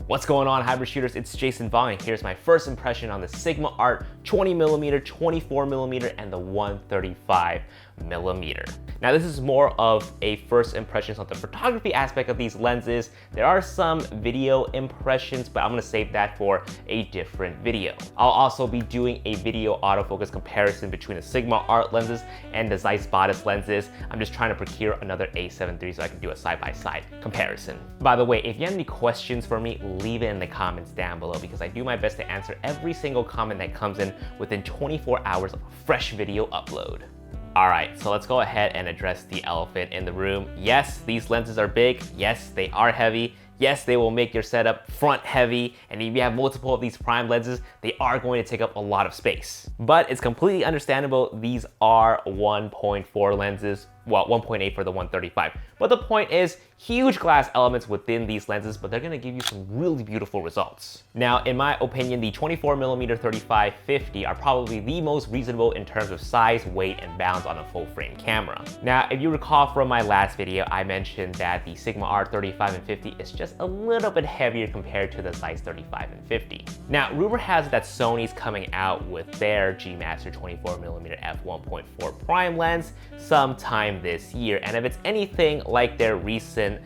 What's going on, hybrid shooters? It's Jason Vong, and here's my first impression on the Sigma Art 20mm, 24mm, and the 135mm. Now this is more of a first impressions on the photography aspect of these lenses. There are some video impressions, but I'm gonna save that for a different video. I'll also be doing a video autofocus comparison between the Sigma Art lenses and the Zeiss Batis lenses. I'm just trying to procure another a7III so I can do a side-by-side comparison. By the way, if you have any questions for me, leave it in the comments down below because I do my best to answer every single comment that comes in within 24 hours of a fresh video upload. All right, so let's go ahead and address the elephant in the room. Yes, these lenses are big. Yes, they are heavy. Yes, they will make your setup front heavy, and if you have multiple of these prime lenses, they are going to take up a lot of space. But it's completely understandable. These are 1.4 lenses, well, 1.8 for the 135. But the point is, huge glass elements within these lenses, but they're gonna give you some really beautiful results. Now, in my opinion, the 24mm 35-50 are probably the most reasonable in terms of size, weight, and balance on a full frame camera. Now, if you recall from my last video, I mentioned that the Sigma Art 35 and 50 is just a little bit heavier compared to the Zeiss 35 and 50. Now, rumor has it that Sony's coming out with their G Master 24mm f1.4 prime lens sometime this year, and if it's anything like their recent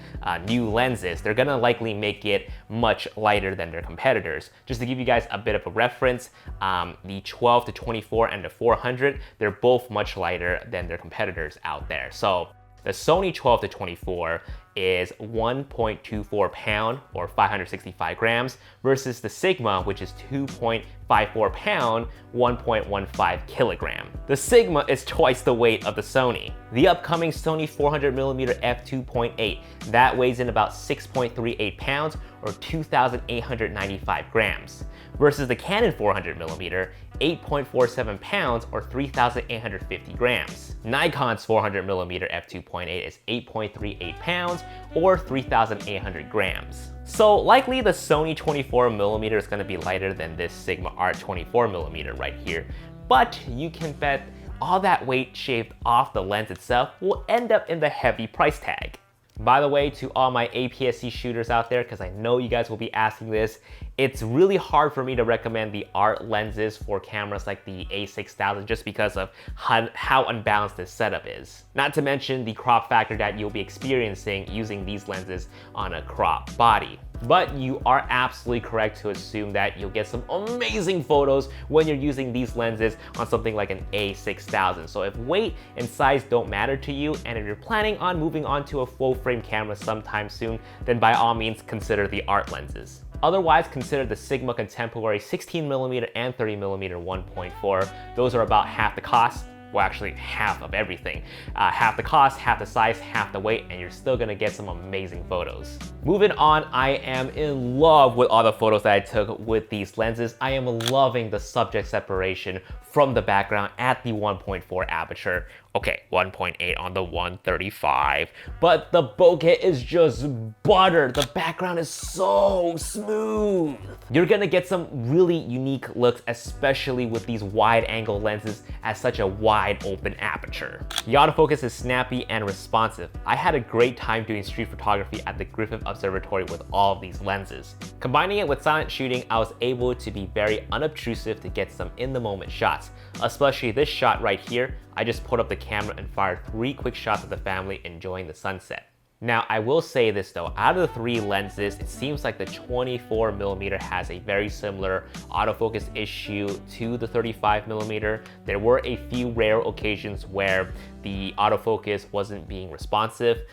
new lenses, they're gonna likely make it much lighter than their competitors. Just to give you guys a bit of a reference, the 12 to 24 and the 400, they're both much lighter than their competitors out there. So the Sony 12 to 24 is 1.24 pound or 565 grams versus the Sigma, which is 2.54 pound, 1.15 kilogram. The Sigma is twice the weight of the Sony. The upcoming Sony 400mm f2.8, that weighs in about 6.38 pounds or 2,895 grams versus the Canon 400mm, 8.47 pounds or 3,850 grams. Nikon's 400mm f2.8 is 8.38 pounds or 3,800 grams. So likely the Sony 24mm is going to be lighter than this Sigma Art 24mm right here, but you can bet all that weight shaved off the lens itself will end up in the heavy price tag. By the way, to all my APS-C shooters out there, because I know you guys will be asking this, it's really hard for me to recommend the art lenses for cameras like the a6000 just because of how unbalanced this setup is. Not to mention the crop factor that you'll be experiencing using these lenses on a crop body. But you are absolutely correct to assume that you'll get some amazing photos when you're using these lenses on something like an a6000. So if weight and size don't matter to you, and if you're planning on moving on to a full frame camera sometime soon, then by all means consider the art lenses. Otherwise, consider the Sigma Contemporary 16mm and 30mm 1.4. Those are about half the cost. Well, actually half of everything. Half the cost, half the size, half the weight, and you're still gonna get some amazing photos. Moving on, I am in love with all the photos that I took with these lenses. I am loving the subject separation from the background at the 1.4 aperture. Okay, 1.8 on the 135, but the bokeh is just butter. The background is so smooth. You're gonna get some really unique looks, especially with these wide angle lenses at such a wide open aperture. The autofocus is snappy and responsive. I had a great time doing street photography at the Griffith Observatory with all of these lenses. Combining it with silent shooting, I was able to be very unobtrusive to get some in-the-moment shots, especially this shot right here. I just pulled up the camera and fired 3 quick shots of the family enjoying the sunset. Now, I will say this though, out of the 3 lenses, it seems like the 24mm has a very similar autofocus issue to the 35mm. There were a few rare occasions where the autofocus wasn't being responsive,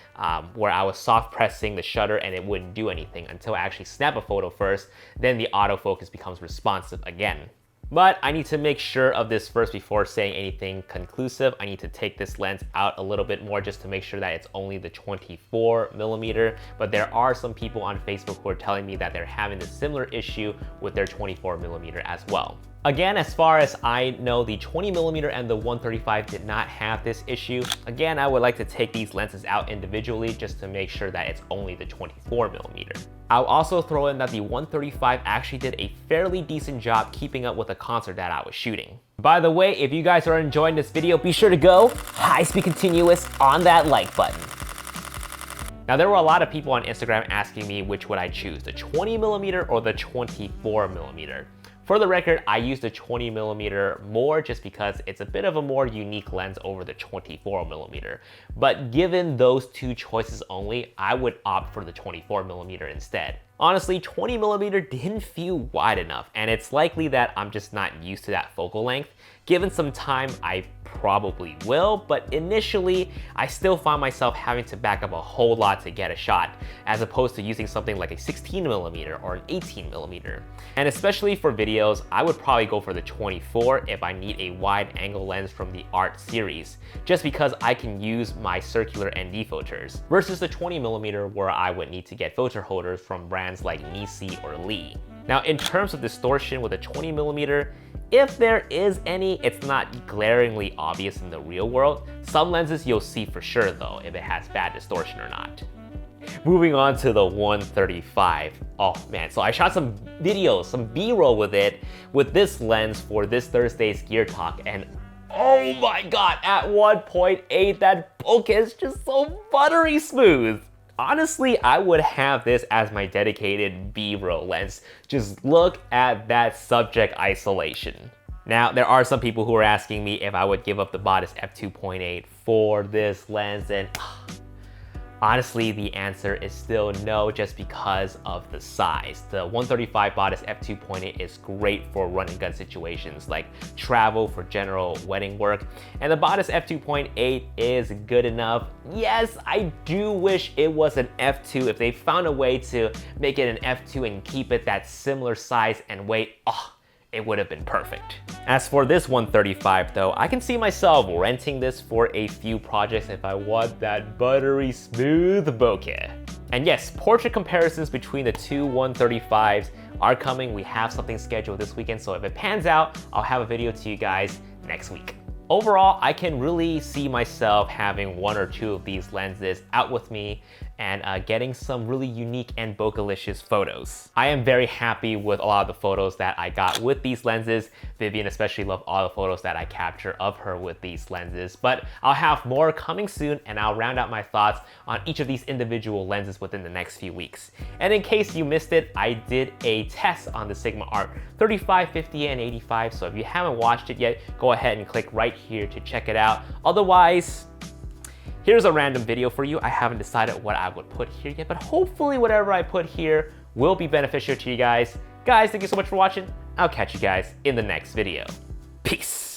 where I was soft pressing the shutter and it wouldn't do anything until I actually snap a photo first, then the autofocus becomes responsive again. But I need to make sure of this first before saying anything conclusive. I need to take this lens out a little bit more just to make sure that it's only the 24mm. But there are some people on Facebook who are telling me that they're having a similar issue with their 24mm as well. Again, as far as I know, the 20mm and the 135 did not have this issue. Again, I would like to take these lenses out individually just to make sure that it's only the 24mm. I'll also throw in that the 135 actually did a fairly decent job keeping up with the concert that I was shooting. By the way, if you guys are enjoying this video, be sure to go high speed continuous on that like button. Now, there were a lot of people on Instagram asking me which would I choose, the 20mm or the 24mm. For the record, I use the 20mm more just because it's a bit of a more unique lens over the 24mm. But given those two choices only, I would opt for the 24mm instead. Honestly, 20mm didn't feel wide enough, and it's likely that I'm just not used to that focal length. Given some time, I probably will, but initially, I still found myself having to back up a whole lot to get a shot, as opposed to using something like a 16mm or an 18mm. And especially for videos, I would probably go for the 24 if I need a wide angle lens from the Art series, just because I can use my circular ND filters, versus the 20mm where I would need to get filter holders from brands like Nisi or Lee. Now, in terms of distortion with a 20mm, if there is any, it's not glaringly obvious in the real world. Some lenses you'll see for sure though, if it has bad distortion or not. Moving on to the a7RIII. Oh man, so I shot some videos, some B-roll with it, with this lens for this Thursday's Gear Talk, and oh my god, at 1.8, that bokeh is just so buttery smooth. Honestly, I would have this as my dedicated B-roll lens. Just look at that subject isolation. Now, there are some people who are asking me if I would give up the Batis f2.8 for this lens, and honestly, the answer is still no, just because of the size. The a7RIII Batis f2.8 is great for run and gun situations like travel, for general wedding work, and the Batis f2.8 is good enough. Yes, I do wish it was an f2. If they found a way to make it an f2 and keep it that similar size and weight, it would have been perfect. As for this a7RIII though, I can see myself renting this for a few projects if I want that buttery smooth bokeh. And yes, portrait comparisons between the two a7RIIIs are coming. We have something scheduled this weekend, so if it pans out, I'll have a video to you guys next week. Overall, I can really see myself having one or two of these lenses out with me and getting some really unique and bokeh-licious photos. I am very happy with a lot of the photos that I got with these lenses. Vivian especially loved all the photos that I capture of her with these lenses, but I'll have more coming soon, and I'll round out my thoughts on each of these individual lenses within the next few weeks. And in case you missed it, I did a test on the Sigma Art 35, 50, and 85, so if you haven't watched it yet, go ahead and click right here to check it out. Otherwise, here's a random video for you. I haven't decided what I would put here yet, but hopefully whatever I put here will be beneficial to you guys. Guys, thank you so much for watching. I'll catch you guys in the next video. Peace.